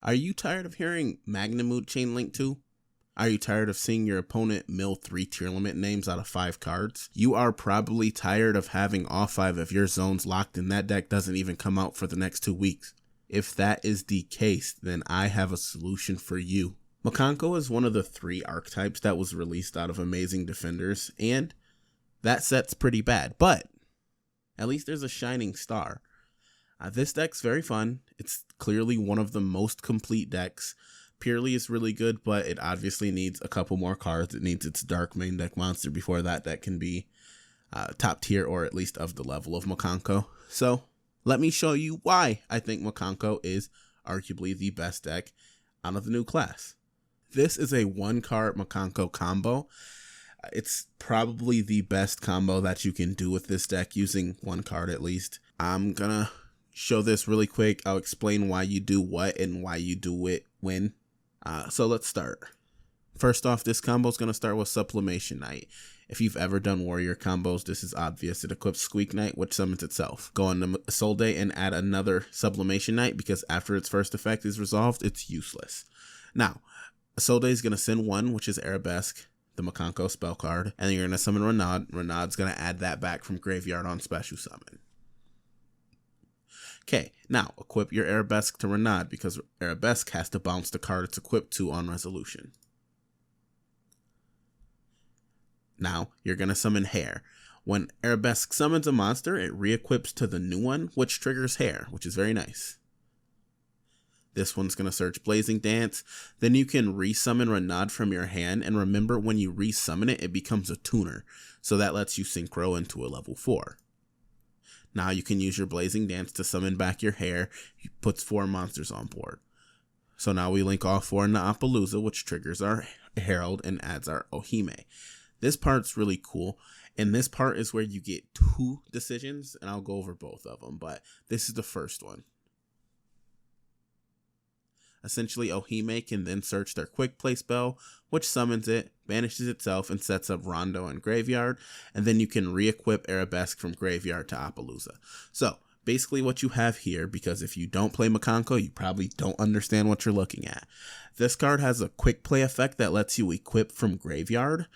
Are you tired of hearing Magnamute Chain Link 2? Are you tired of seeing your opponent mill 3 tier limit names out of 5 cards? You are probably tired of having all 5 of your zones locked and that deck doesn't even come out for the next 2 weeks. If that is the case, then I have a solution for you. Mikanko is one of the 3 archetypes that was released out of Amazing Defenders, and that set's pretty bad, but at least there's a shining star. This deck's very fun. It's clearly one of the most complete decks. Purely is really good, but it obviously needs a couple more cards. It needs its dark main deck monster before that deck can be top tier, or at least of the level of Mikanko. So let me show you why I think Mikanko is arguably the best deck out of the new class. This is a 1-card Mikanko combo. It's probably the best combo that you can do with this deck using 1 card at least. I'm gonna show this really quick. I'll explain why you do what and why you do it when. So let's start. First off, this combo is going to start with Sublimation Knight. If you've ever done warrior combos, this is obvious. It equips Squeak Knight, which summons itself. Go on to Isolde and add another Sublimation Knight, because after its first effect is resolved, it's useless. Now, Isolde is going to send 1, which is Arabesque, the Mikanko spell card, and then you're going to summon Renaud. Renaud's going to add that back from graveyard on special summon. Okay, now equip your Arabesque to Renaud, because Arabesque has to bounce the card it's equipped to on resolution. Now you're going to summon Hair. When Arabesque summons a monster, it re-equips to the new one, which triggers Hair, which is very nice. This one's going to search Blazing Dance. Then you can resummon Renaud from your hand, and remember, when you resummon it, it becomes a tuner, so that lets you synchro into a level 4. Now you can use your Blazing Dance to summon back your Hair. It puts 4 monsters on board. So now we link all 4 into Appaloosa, which triggers our Herald and adds our Ohime. This part's really cool, and this part is where you get 2 decisions, and I'll go over both of them, but this is the first one. Essentially, Ohime can then search their Quick Play spell, which summons it, banishes itself, and sets up Rondo and Graveyard, and then you can re-equip Arabesque from Graveyard to Appaloosa. So, basically what you have here, because if you don't play Mikanko, you probably don't understand what you're looking at. This card has a Quick Play effect that lets you equip from Graveyard,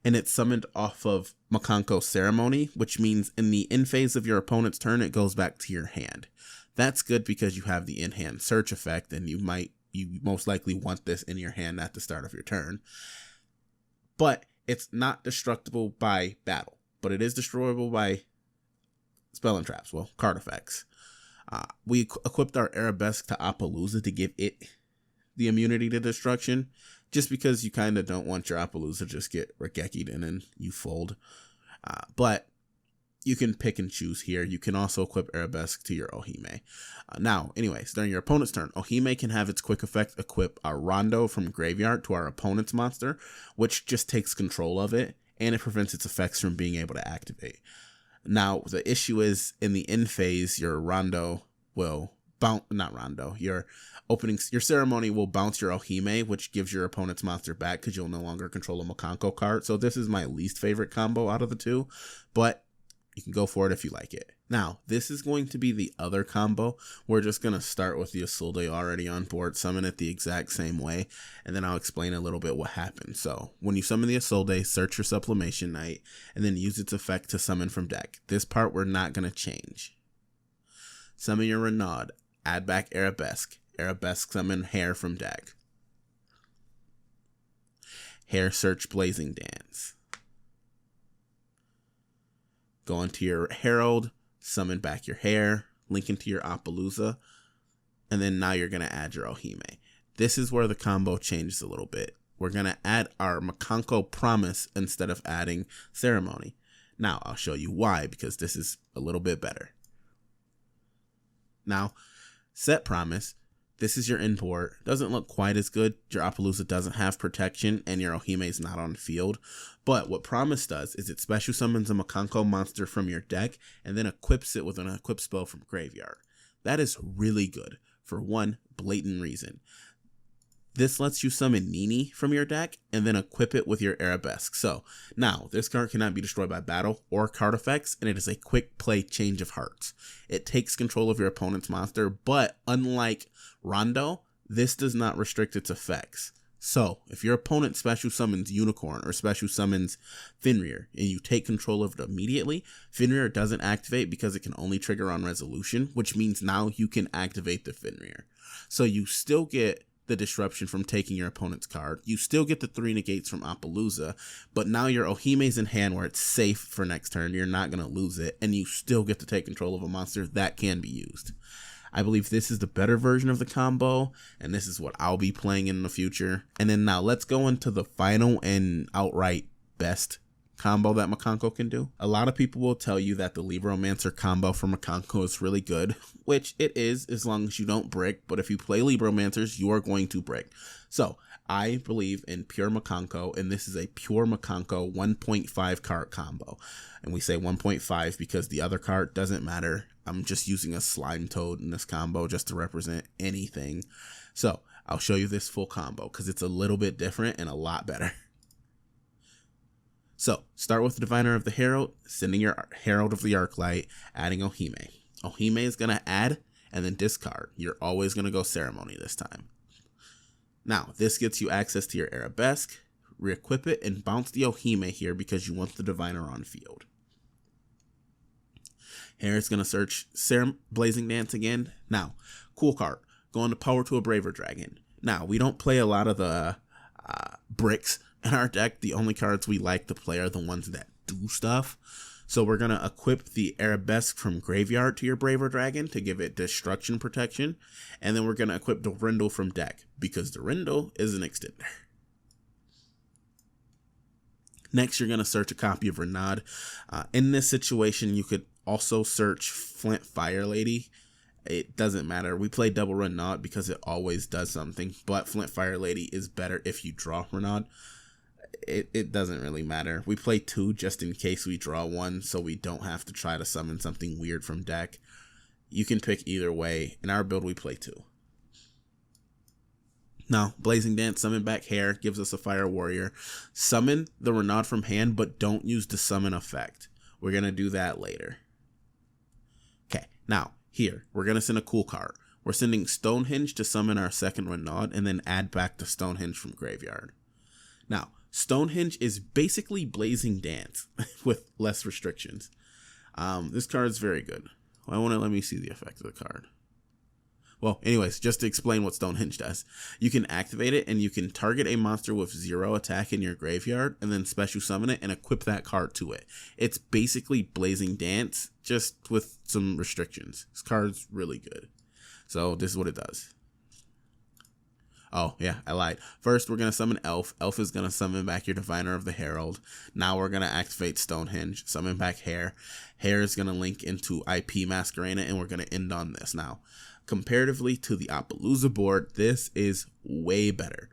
and it's summoned off of Mikanko Ceremony, which means in the end phase of your opponent's turn, it goes back to your hand. That's good because you have the in-hand search effect, and you most likely want this in your hand at the start of your turn. But it's not destructible by battle, but it is destroyable by spell and traps, well, card effects. We equipped our Arabesque to Appaloosa to give it the immunity to destruction, just because you kind of don't want your Appaloosa to just get Regeki'd and then you fold. But you can pick and choose here. You can also equip Arabesque to your Ohime. Now, anyways, during your opponent's turn, Ohime can have its quick effect equip our Rondo from Graveyard to our opponent's monster, which just takes control of it, and it prevents its effects from being able to activate. Now, the issue is, in the end phase, your Rondo will bounce, your Ceremony will bounce your Ohime, which gives your opponent's monster back because you'll no longer control a Mikanko card. So this is my least favorite combo out of the 2, but you can go for it if you like it. Now, this is going to be the other combo. We're just going to start with the Isolde already on board, summon it the exact same way, and then I'll explain a little bit what happens. So, when you summon the Isolde, search your Sublimation Knight, and then use its effect to summon from deck. This part we're not going to change. Summon your Renaud, add back Arabesque. Arabesque summon Hair from deck. Hair search Blazing Dance. Go into your Herald, summon back your Hair, link into your Appaloosa, and then now you're going to add your Ohime. This is where the combo changes a little bit. We're going to add our Mikanko Promise instead of adding Ceremony. Now, I'll show you why, because this is a little bit better. Now, set Promise. This is your import. Doesn't look quite as good. Your Appaloosa doesn't have protection, and your Ohime is not on the field. But what Promise does is it special summons a Mikanko monster from your deck, and then equips it with an equip spell from Graveyard. That is really good for one blatant reason. This lets you summon Nini from your deck and then equip it with your Arabesque. So now this card cannot be destroyed by battle or card effects, and it is a quick play change of hearts. It takes control of your opponent's monster, but unlike Rondo, this does not restrict its effects. So, if your opponent special summons Unicorn or special summons Fenrir and you take control of it immediately, Fenrir doesn't activate because it can only trigger on resolution, which means now you can activate the Fenrir. So you still get the disruption from taking your opponent's card. You still get the 3 negates from Appaloosa, but now your Ohime's in hand where it's safe for next turn. You're not going to lose it, and you still get to take control of a monster that can be used. I believe this is the better version of the combo, and this is what I'll be playing in the future. And then now let's go into the final and outright best combo that Mikanko can do. A lot of people will tell you that the Libromancer combo for Mikanko is really good, which it is as long as you don't brick, but if you play Libromancers, you are going to brick. So I believe in pure Mikanko, and this is a pure Mikanko 1.5 card combo. And we say 1.5 because the other card doesn't matter. I'm just using a Slime Toad in this combo just to represent anything. So I'll show you this full combo because it's a little bit different and a lot better. So start with the Diviner of the Herald, sending your Herald of the Arclight, adding Ohime. Ohime is going to add and then discard. You're always going to go Ceremony this time. Now, this gets you access to your Arabesque, re-equip it, and bounce the Ohime here because you want the Diviner on field. Here it's going to search Blazing Dance again. Now, cool card. Going to Power to a Braver Dragon. Now, we don't play a lot of the bricks in our deck. The only cards we like to play are the ones that do stuff. So we're going to equip the Arabesque from Graveyard to your Braver Dragon to give it Destruction Protection. And then we're going to equip Durindal from deck because Durindal is an extender. Next, you're going to search a copy of Renaud. In this situation, you could also search Flint Fire Lady. It doesn't matter. We play double Renaud because it always does something. But Flint Fire Lady is better if you draw Renaud. It doesn't really matter. We play 2 just in case we draw 1, so we don't have to try to summon something weird from deck. You can pick either way. In our build, we play 2. Now, Blazing Dance, summon back Hair, gives us a Fire Warrior. Summon the Renaud from hand, but don't use the summon effect. We're going to do that later. Okay, now, here, we're going to send a cool card. We're sending Stonehenge to summon our second Renaud, and then add back to Stonehenge from Graveyard. Now, Stonehenge is basically Blazing Dance with less restrictions. This card is very good. Why won't it let me see the effect of the card? Well, anyways, just to explain what Stonehenge does. You can activate it and you can target a monster with 0 attack in your graveyard and then special summon it and equip that card to it. It's basically Blazing Dance, just with some restrictions. This card's really good. So this is what it does. Oh, yeah, I lied. First, we're going to summon Elf. Elf is going to summon back your Diviner of the Herald. Now we're going to activate Stonehenge, summon back Hair. Hair is going to link into IP Masquerena, and we're going to end on this. Now, comparatively to the Appaloosa board, this is way better.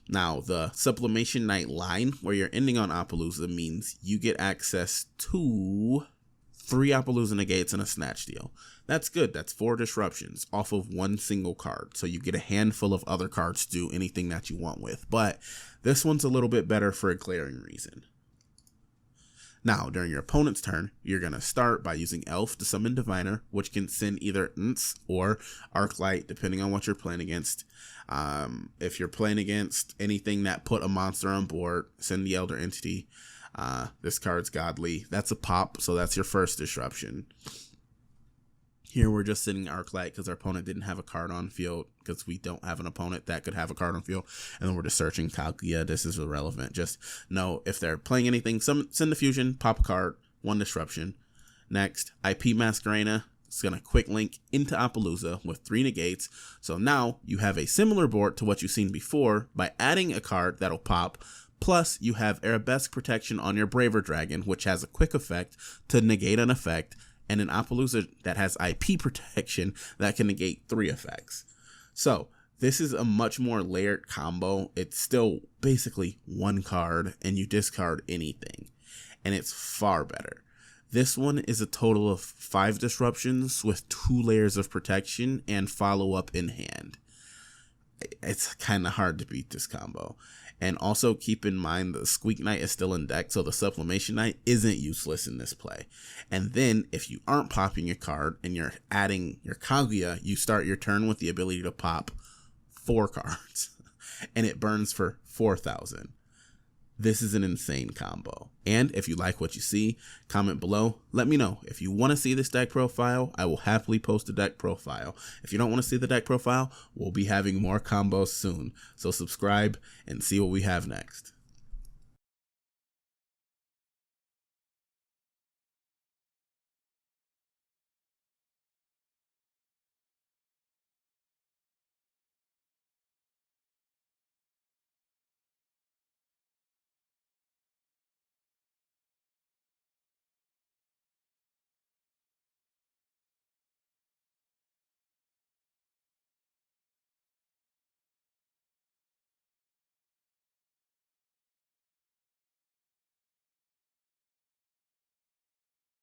Now, the Sublimation Knight line, where you're ending on Appaloosa, means you get access to 3 Appaloosa negates and a Snatch Steal. That's good. That's 4 disruptions off of 1 single card. So you get a handful of other cards to do anything that you want with. But this one's a little bit better for a glaring reason. Now, during your opponent's turn, you're going to start by using Elf to summon Diviner, which can send either Nts or Arclight, depending on what you're playing against. If you're playing against anything that put a monster on board, send the Elder Entity. This card's godly. That's a pop, so that's your first disruption. Here we're just sending Arclight because our opponent didn't have a card on field, because we don't have an opponent that could have a card on field. And then we're just searching Kaguya. This is irrelevant. Just know if they're playing anything, send the fusion, pop a card, 1 disruption. Next, IP Masquerena. It's going to quick link into Appaloosa with 3 negates. So now you have a similar board to what you've seen before by adding a card that'll pop. Plus, you have Arabesque protection on your Braver Dragon, which has a quick effect to negate an effect, and an Appaloosa that has IP protection that can negate 3 effects. So, this is a much more layered combo. It's still basically 1 card, and you discard anything. And it's far better. This one is a total of 5 disruptions with 2 layers of protection and follow-up in hand. It's kind of hard to beat this combo. And also keep in mind the Squeak Knight is still in deck, so the Sublimation Knight isn't useless in this play. And then if you aren't popping a card and you're adding your Kaguya, you start your turn with the ability to pop 4 cards, and it burns for 4,000. This is an insane combo. And if you like what you see, comment below. Let me know. If you want to see this deck profile, I will happily post a deck profile. If you don't want to see the deck profile, we'll be having more combos soon. So subscribe and see what we have next.